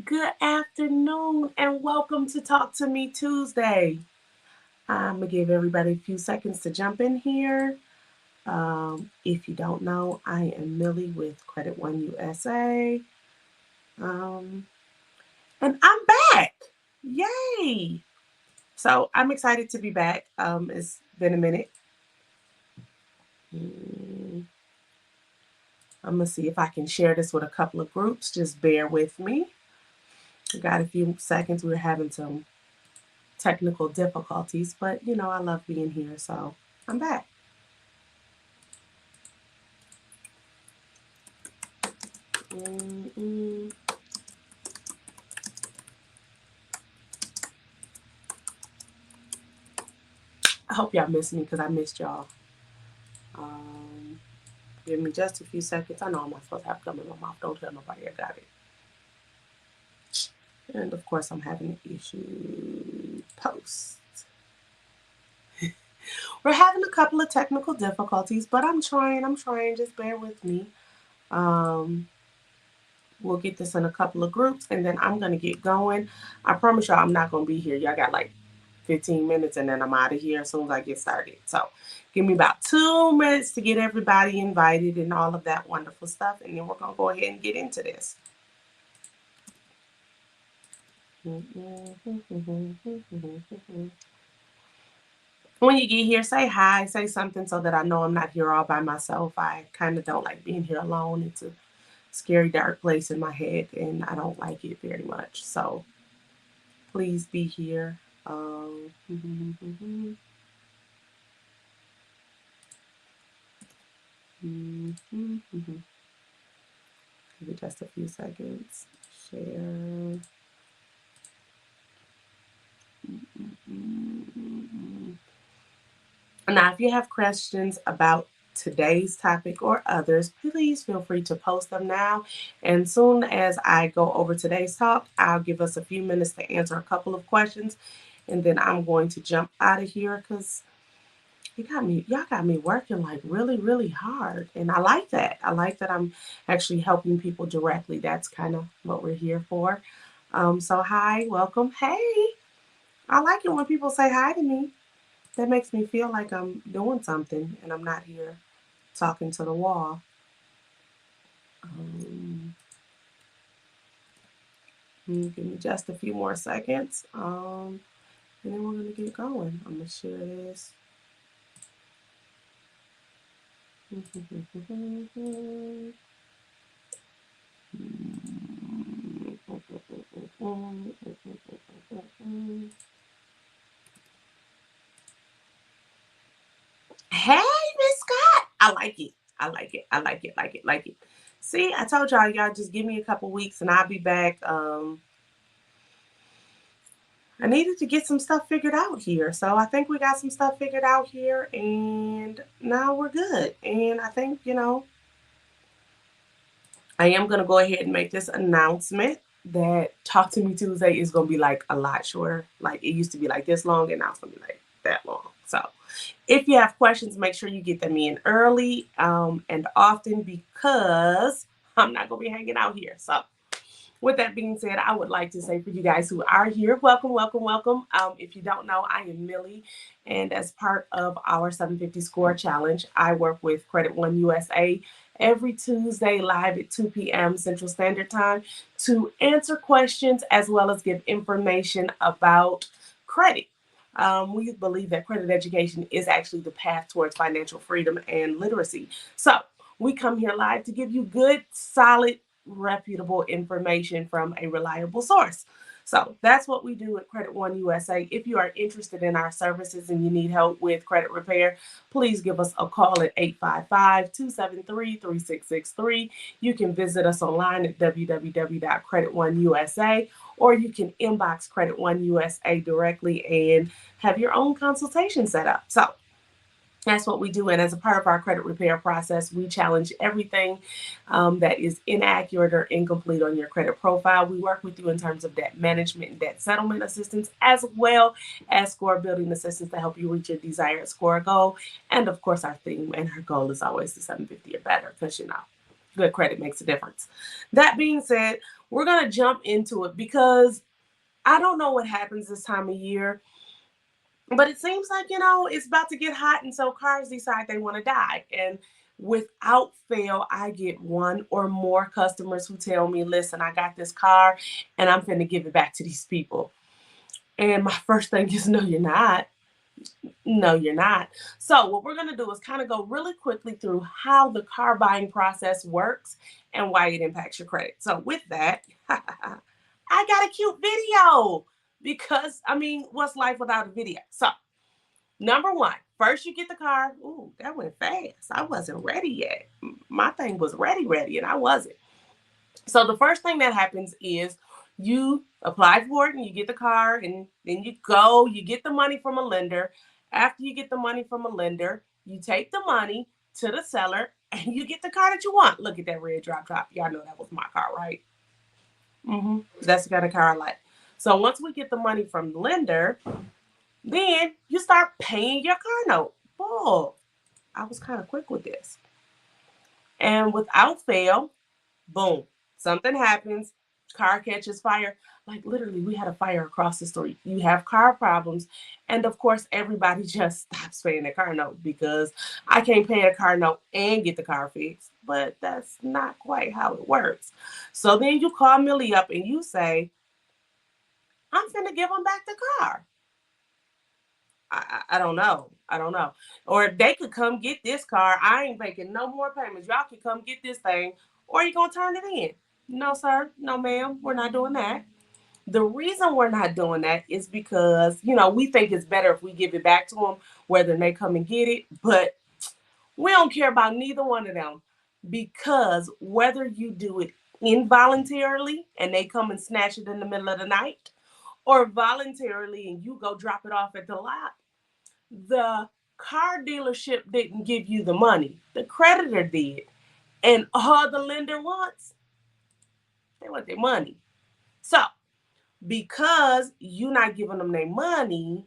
Good afternoon and welcome to Talk to Me Tuesday. I'm going to give everybody a few seconds to jump in here. If you don't know, I am Millie with Credit One USA. Um, and I'm back. Yay! So I'm excited to be back. It's been a minute. Mm, I'm going to see if I can share this with a couple of groups. Just bear with me. We got a few seconds. We're having some technical difficulties, but I love being here, so I'm back. Mm-mm. I hope y'all missed me because I missed y'all. Um, Give me just a few seconds. I know I'm not supposed to have gum in my mouth. Don't tell nobody I got it. And of course, I'm having an issue. Post. We're having a couple of technical difficulties, but I'm trying. I'm trying. Just bear with me. Um, we'll get this in a couple of groups, and then I'm gonna get going. I promise y'all, I'm not gonna be here. Y'all got like 15 minutes, and then I'm out of here as soon as I get started. So, give me about 2 minutes to get everybody invited and all of that wonderful stuff, and then we're gonna go ahead and get into this. When you get here, say hi, say something so that I know I'm not here all by myself. I kind of don't like being here alone. It's a scary, dark place in my head, and I don't like it very much. So please be here. Give it just a few seconds. Share. Now, if you have questions about today's topic or others, please feel free to post them now. And soon as I go over today's talk, I'll give us a few minutes to answer a couple of questions. And then I'm going to jump out of here because y'all got me working like really, really hard. And I like that. I like that I'm actually helping people directly. That's kind of what we're here for. So hi, welcome. Hey, I like it when people say hi to me. That makes me feel like I'm doing something and I'm not here talking to the wall. Um, Give me just a few more seconds. And then we're gonna get going. I'm gonna share this. Hey, Miss Scott. I like it. I like it. I like it. Like it. Like it. See, I told y'all just give me a couple weeks and I'll be back. I needed to get some stuff figured out here. So I think we got some stuff figured out here and now we're good. And I think, I am going to go ahead and make this announcement that Talk to Me Tuesday is going to be like a lot shorter. Like it used to be like this long and now it's going to be like that long. So if you have questions, make sure you get them in early and often because I'm not going to be hanging out here. So with that being said, I would like to say for you guys who are here, welcome, welcome, welcome. If you don't know, I am Millie, and as part of our 750 Score Challenge, I work with Credit One USA every Tuesday live at 2 p.m. Central Standard Time to answer questions as well as give information about credit. We believe that credit education is actually the path towards financial freedom and literacy. So we come here live to give you good, solid, reputable information from a reliable source. So that's what we do at Credit One USA. If you are interested in our services and you need help with credit repair, please give us a call at 855-273-3663. You can visit us online at www.creditoneUSA or you can inbox Credit One USA directly and have your own consultation set up. So that's what we do. And as a part of our credit repair process, we challenge everything that is inaccurate or incomplete on your credit profile. We work with you in terms of debt management and debt settlement assistance, as well as score building assistance to help you reach your desired score goal. And of course, our theme and our goal is always the 750 or better because, good credit makes a difference. That being said, we're going to jump into it because I don't know what happens this time of year, but it seems like, it's about to get hot. And so cars decide they want to die. And without fail, I get one or more customers who tell me, listen, I got this car and I'm finna give it back to these people. And my first thing is, no, you're not. No, you're not. So, what we're going to do is kind of go really quickly through how the car buying process works and why it impacts your credit. So, with that, I got a cute video because, I mean, what's life without a video? So, number one, first you get the car. Ooh, that went fast. I wasn't ready yet. My thing was ready, and I wasn't. So the first thing that happens is you apply for it and you get the car, and then you get the money from a lender. After you get the money from a lender, you take the money to the seller and you get the car that you want. Look at that red drop top. Y'all know that was my car, right? That's the kind of car I like. So once we get the money from the lender, then you start paying your car note. Boy, I was kind of quick with this. And without fail, boom, something happens, car catches fire. Like literally, we had a fire across the street. You have car problems. And of course, everybody just stops paying their car note because I can't pay a car note and get the car fixed. But that's not quite how it works. So then you call Millie up and you say, I'm finna give them back the car. I don't know. I don't know. Or they could come get this car. I ain't making no more payments. Y'all can come get this thing, or you gonna turn it in. No, sir. No, ma'am. We're not doing that. The reason we're not doing that is because, we think it's better if we give it back to them, whether they come and get it. But we don't care about neither one of them because whether you do it involuntarily and they come and snatch it in the middle of the night, or voluntarily and you go drop it off at the lot, the car dealership didn't give you the money. The creditor did. And all the lender wants, they want their money. So, because you're not giving them their money,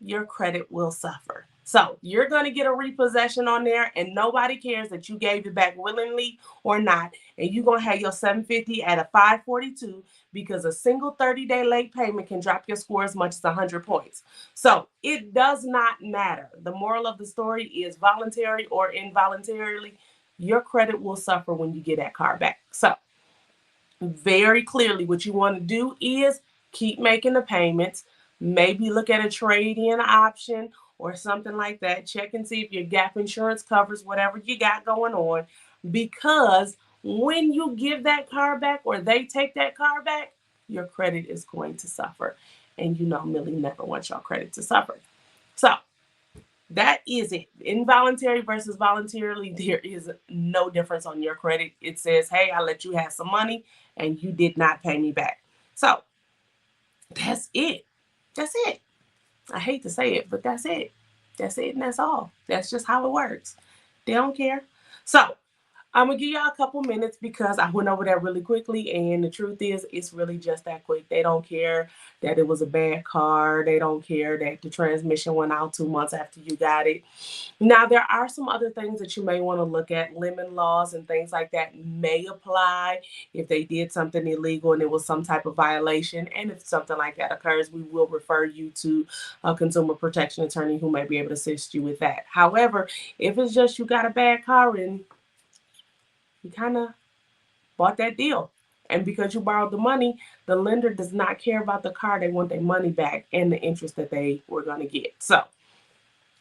your credit will suffer. So, you're going to get a repossession on there, and nobody cares that you gave it back willingly or not. And you're going to have your 750 at a 542 because a single 30-day late payment can drop your score as much as 100 points. So, it does not matter. The moral of the story is voluntary or involuntarily, your credit will suffer when you get that car back. So, very clearly, what you want to do is keep making the payments. Maybe look at a trade-in option or something like that. Check and see if your gap insurance covers whatever you got going on. Because when you give that car back or they take that car back, your credit is going to suffer. And Millie never wants your credit to suffer. So that is it. Involuntary versus voluntarily, there is no difference on your credit. It says, hey, I let you have some money and you did not pay me back. So that's it. That's it. I hate to say it, but that's it. That's it and that's all. That's just how it works. They don't care. So I'm going to give y'all a couple minutes because I went over that really quickly. And the truth is, it's really just that quick. They don't care that it was a bad car. They don't care that the transmission went out 2 months after you got it. Now, there are some other things that you may want to look at. Lemon laws and things like that may apply if they did something illegal and it was some type of violation. And if something like that occurs, we will refer you to a consumer protection attorney who may be able to assist you with that. However, if it's just you got a bad car and you kind of bought that deal, and because you borrowed the money, the lender does not care about the car. They want their money back and the interest that they were going to get. So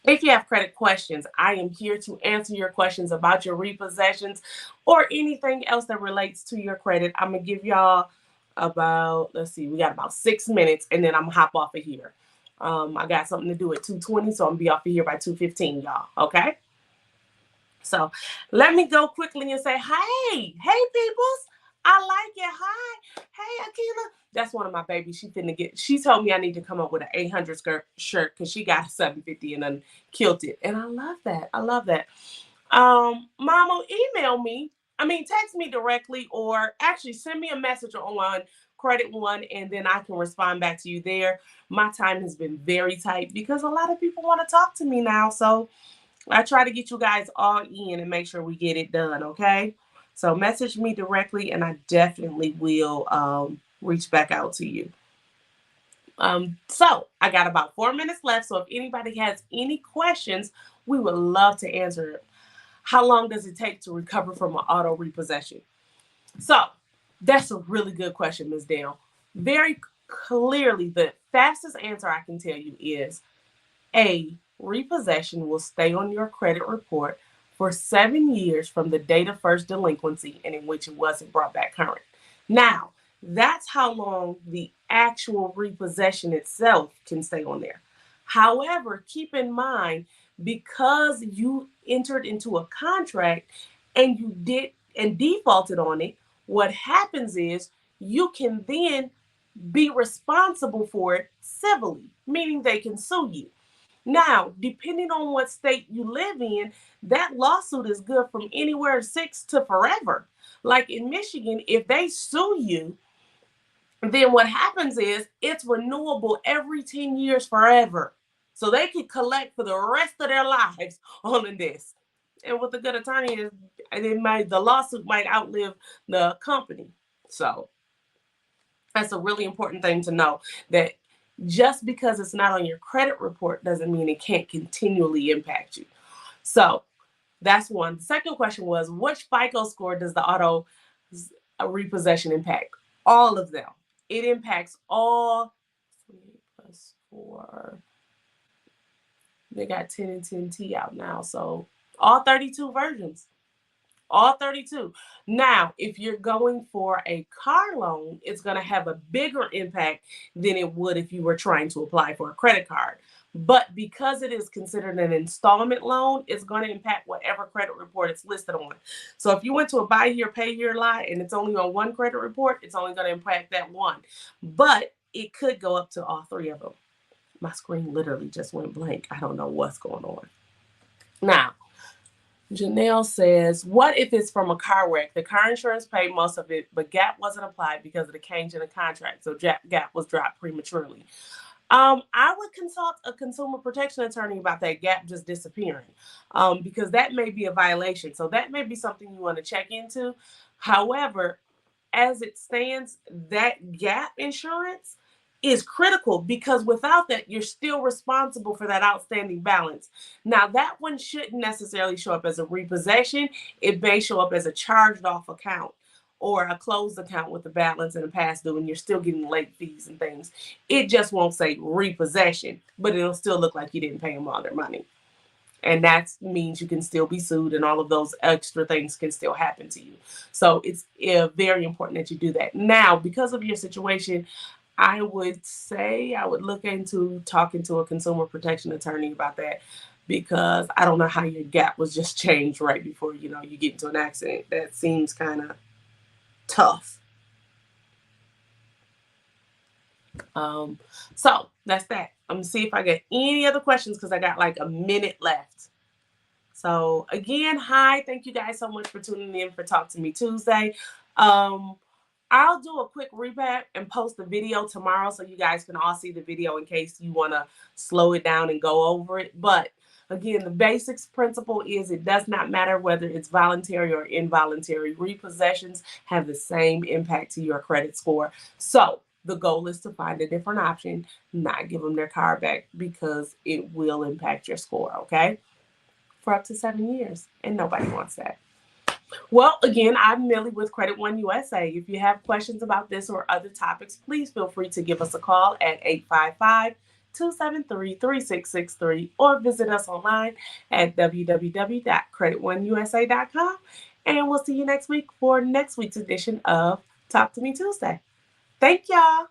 if you have credit questions, I am here to answer your questions about your repossessions or anything else that relates to your credit. I'm going to give y'all about, we got about 6 minutes, and then I'm going to hop off of here. I got something to do at 2:20, so I'm going to be off of here by 2:15, y'all. Okay? So let me go quickly and say, hey, peoples. I like it. Hi. Hey, Akila. That's one of my babies. She told me I need to come up with an 800 shirt because she got a 750 and then killed it. And I love that. I love that. Mama, text me directly, or actually send me a message on Credit One, and then I can respond back to you there. My time has been very tight because a lot of people want to talk to me now. So I try to get you guys all in and make sure we get it done, okay? So message me directly and I definitely will reach back out to you. So I got about 4 minutes left. So if anybody has any questions, we would love to answer it. How long does it take to recover from an auto repossession? So that's a really good question, Ms. Dale. Very clearly, the fastest answer I can tell you is a repossession will stay on your credit report for 7 years from the date of first delinquency and in which it wasn't brought back current. Now, that's how long the actual repossession itself can stay on there. However, keep in mind, because you entered into a contract and you did and defaulted on it, what happens is you can then be responsible for it civilly, meaning they can sue you. Now, depending on what state you live in, that lawsuit is good from anywhere 6 to forever. Like in Michigan, if they sue you, then what happens is it's renewable every 10 years forever. So they could collect for the rest of their lives on this. And what the good attorney is, the lawsuit might outlive the company. So that's a really important thing to know, that just because it's not on your credit report doesn't mean it can't continually impact you. So that's one. The second question was, which FICO score does the auto repossession impact? All of them. It impacts all 3 plus 4. They got 10 and 10T out now. So all 32 versions. All 32. Now, if you're going for a car loan, it's going to have a bigger impact than it would if you were trying to apply for a credit card. But because it is considered an installment loan, it's going to impact whatever credit report it's listed on. So if you went to a buy here, pay here lot and it's only on one credit report, it's only going to impact that one. But it could go up to all 3 of them. My screen literally just went blank. I don't know what's going on. Now, Janelle says, what if it's from a car wreck? The car insurance paid most of it, but GAP wasn't applied because of the change in the contract. So GAP was dropped prematurely. I would consult a consumer protection attorney about that GAP just disappearing, because that may be a violation. So that may be something you want to check into. However, as it stands, that GAP insurance is critical, because without that, you're still responsible for that outstanding balance. Now, that one shouldn't necessarily show up as a repossession. It may show up as a charged off account or a closed account with a balance and a past due, and you're still getting late fees and things. It just won't say repossession, but it'll still look like you didn't pay them all their money. And that means you can still be sued and all of those extra things can still happen to you. So it's very important that you do that. Now, because of your situation, I would say I would look into talking to a consumer protection attorney about that, because I don't know how your GAP was just changed right before, you get into an accident. That seems kind of tough. So that's that. I'm gonna see if I get any other questions because I got like a minute left. So again, hi, thank you guys so much for tuning in for Talk to Me Tuesday. I'll do a quick recap and post the video tomorrow so you guys can all see the video in case you want to slow it down and go over it. But again, the basics principle is it does not matter whether it's voluntary or involuntary. Repossessions have the same impact to your credit score. So the goal is to find a different option, not give them their car back, because it will impact your score, okay? For up to 7 years, and nobody wants that. Well, again, I'm Millie with Credit One USA. If you have questions about this or other topics, please feel free to give us a call at 855-273-3663 or visit us online at www.creditoneusa.com. And we'll see you next week for next week's edition of Talk to Me Tuesday. Thank y'all.